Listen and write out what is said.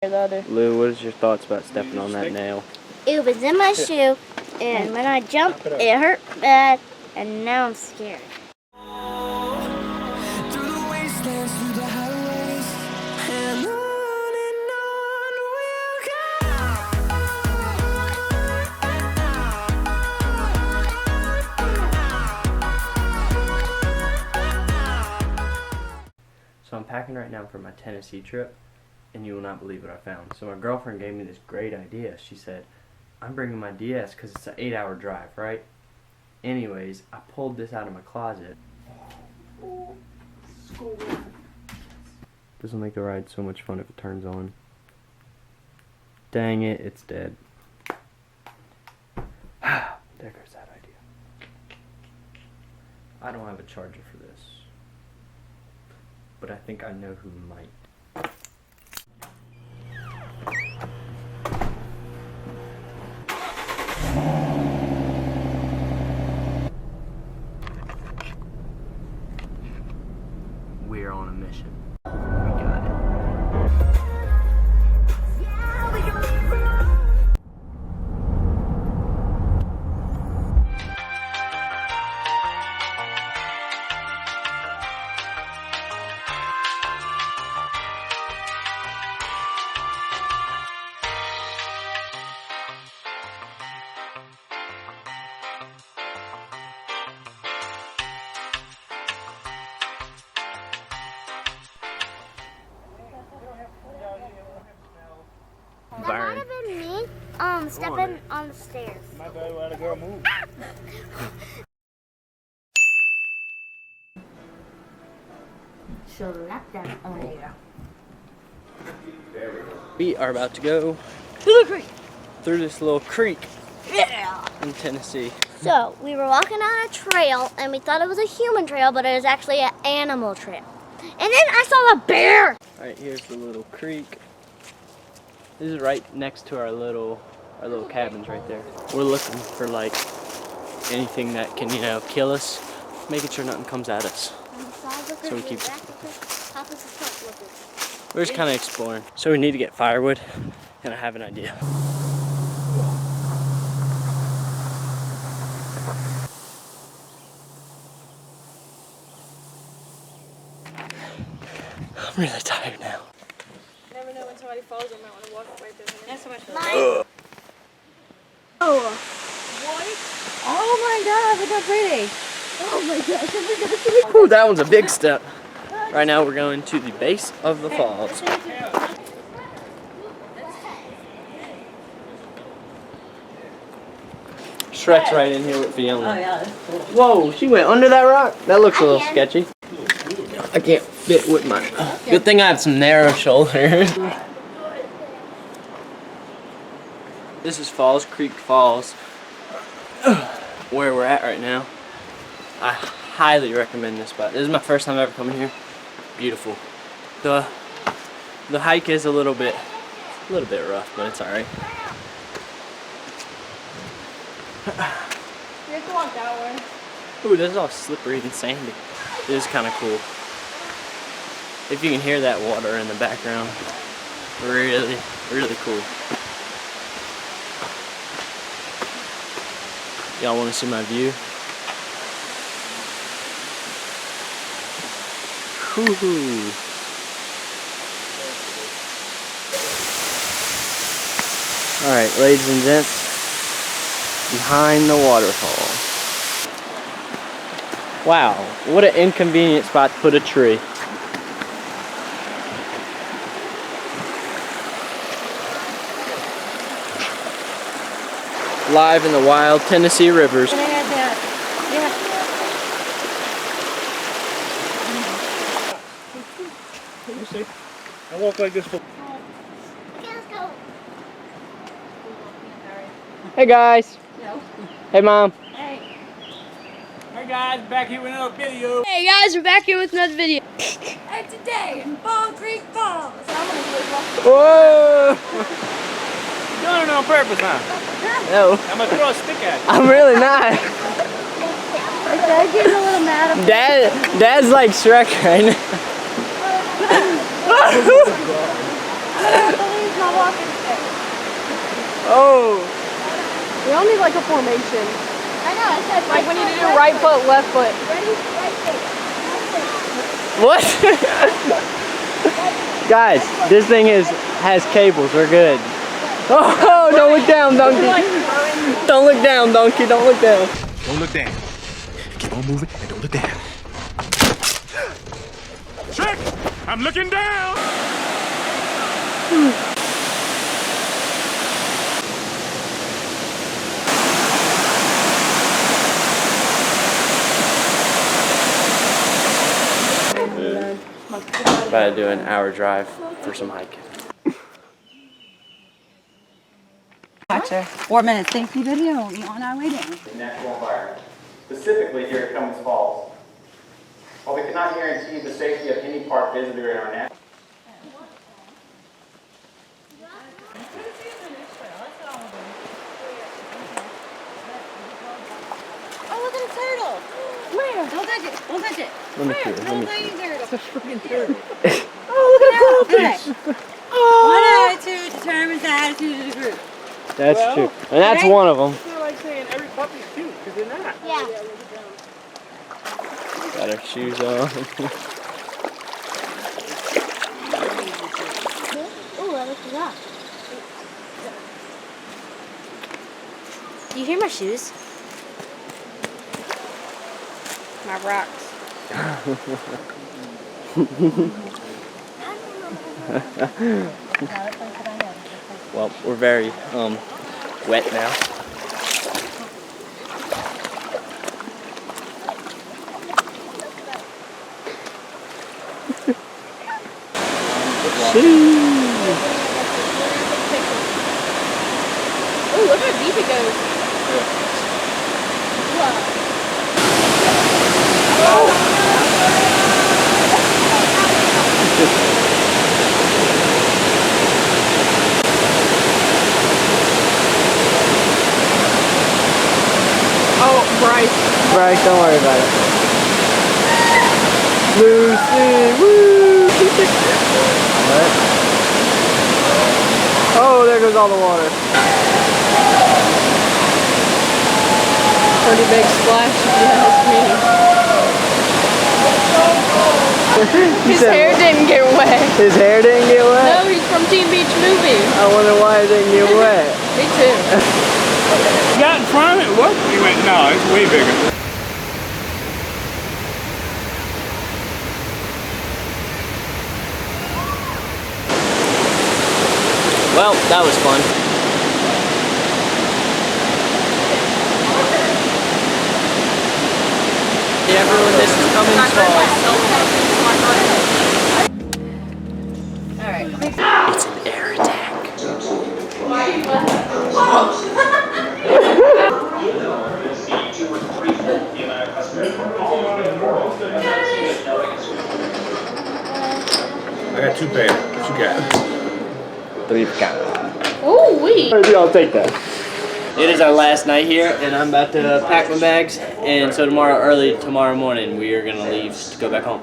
Lou, what is your thoughts about stepping on that nail? It was in my shoe, and when I jumped, it hurt bad, and now I'm scared. So I'm packing right now for my Tennessee trip, and you will not believe what I found. So my girlfriend gave me this great idea. She said, I'm bringing my DS because it's an 8-hour drive, right? Anyways, I pulled this out of my closet. This will make the ride so much fun if it turns on. Dang it, it's dead. There goes that idea. I don't have a charger for this, but I think I know who might. We're on a mission. We got it. That might have been me stepping on the stairs. My bad, let a girl move. So lap that on there. We are about to go To the creek. through this little creek Yeah. in Tennessee. So we were walking on a trail, and we thought it was a human trail, but it was actually an animal trail. And then I saw a bear. Alright, here's the little creek. This is right next to our little cabins right there. We're looking for like anything that can, you know, kill us, making sure nothing comes at us. So we keep. We're just kind of exploring. So we need to get firewood, and I have an idea. I'm really tired now. Never know when somebody falls, I might want to walk right there. That's so much fun. Oh. What? Oh my god, look how pretty. Oh my gosh, Whew, that one's a big step. Right now we're going to the base of the falls. Shrek's right in here with Fiona. Oh yeah, that's cool. Whoa, she went under that rock? That looks a little sketchy. I can't fit with my... Good thing I have some narrow shoulders. This is Falls Creek Falls, where we're at right now. I highly recommend this spot. This is my first time ever coming here. Beautiful. The hike is a little bit rough, but it's alright. You have to walk that way. Ooh, this is all slippery and sandy. It is kind of cool. If you can hear that water in the background, really, really cool. Y'all want to see my view? Woohoo! Alright, ladies and gents, behind the waterfall. Wow, what an inconvenient spot to put a tree. Live in the wild Tennessee rivers. Can I have that? Let me see. I walk like this for... Okay, let's go. Hey guys. No. Hey mom. Hey. Hey guys, back here with another video. Hey guys, we're back here with another video. And today in Fall Creek Falls. So I'm gonna do is walk. Whoa! You're doing it on purpose, huh? No, I'm gonna throw a stick at you. I'm really not. Dad's getting a little mad at me. Dad's like Shrek right now. I don't believe Oh. We all need like a formation. I know, I said Like we need to do right foot, left foot. Ready? Right foot. What? Guys, this thing has cables. We're good. Oh, don't look down, donkey. Don't look down, donkey. Don't look down. Don't look down. Keep on moving and don't look down. Check! I'm looking down! About to do an hour drive for some hiking. Watch a 4 minute safety video on our way down. The natural environment, specifically here at Cummins Falls. While we cannot guarantee the safety of any park visitor in our natural Oh, look at a turtle! Where? Don't touch it! Don't touch it! Let me see. Let me see. It's a freaking turtle. Oh, look at that! One attitude determines the attitude of the group. That's true. And that's one of them. I feel like saying every puppy's cute, because they're not. Yeah. Got our shoes on. Ooh, I looked it up. Do you hear my shoes? My rocks. Well, we're very wet now. Oh, look how deep it goes. Oh, Bryce. Bryce, don't worry about it. Lucy, woo! What? Oh, there goes all the water. Pretty big splash, if you ask me. His hair didn't get wet. His hair didn't get wet? No, he's from Teen Beach Movie. I wonder why it didn't get wet. Me too. You got in front of it? What? He went, no, it's way bigger. Well, that was fun. Hey everyone, this is Cummins Falls. It's an air attack. I got 2 pairs. What you got? 3 count. Oh, wait. Maybe I'll take that. It is our last night here, and I'm about to pack my bags. And so early tomorrow morning, we are gonna leave to go back home.